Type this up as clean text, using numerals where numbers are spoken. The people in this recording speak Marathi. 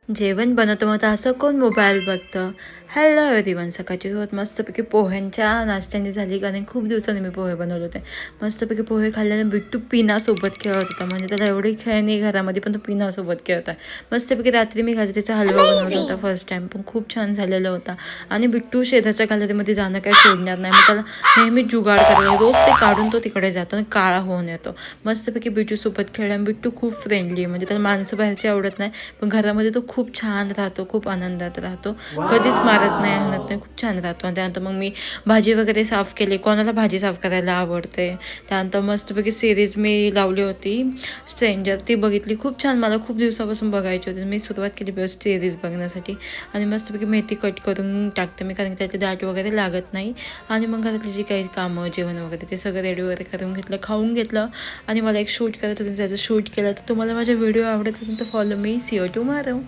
जेवण बनवतं मग असं कोण मोबाईल बघतं. हॅलो एव्हरीवन, सकाळची सुरुवात मस्तपैकी पोह्यांच्या नाश्त्याने झाली, कारण खूप दिवसांनी मी पोहे बनवले होते. मस्तपैकी पोहे खाल्ल्याने बिट्टू पिनासोबत खेळत होता, म्हणजे त्याला एवढी खेळ नाही घरामध्ये, पण तो पिनासोबत खेळत आहे. मस्तपैकी रात्री मी गजरीचा हलवा बनवला होता फर्स्ट टाइम, पण खूप छान झालेला होता. आणि बिट्टू शेजारच्या गॅलरीमध्ये जाणं काही सोडणार नाही, मग त्याला नेहमी जुगाड करायला रोज ते काढून तो तिकडे जातो आणि काळा होऊन येतो. मस्तपैकी बिट्टूसोबत खेळल्याने बिट्टू खूप फ्रेंडली आहे, म्हणजे त्याला माणसं बाहेरची आवडत नाही, पण घरामध्ये तो खूप छान राहतो, खूप आनंदात राहतो, कधीच मारत नाही, हणत नाही, खूप छान राहतो. आणि त्यानंतर मग मी भाजी वगैरे साफ केली, कोणाला भाजी साफ करायला आवडते. त्यानंतर मस्तपैकी सिरीज मी लावली होती स्ट्रेंजर, ती बघितली, खूप छान, मला खूप दिवसापासून बघायची होती. मी सुरुवात केली बेस्ट सिरीज बघण्यासाठी. आणि मस्तपैकी मेथी कट करून टाकते मी, कारण की त्याची दाट वगैरे लागत नाही. आणि मग घरातली जी काही कामं, जेवण वगैरे ते सगळं रेडी वगैरे करून घेतलं, खाऊन घेतलं. आणि मला एक शूट करत होते, त्याचं शूट केलं. तर तुम्हाला माझे व्हिडिओ आवडत असेल तर follow me. See you tomorrow.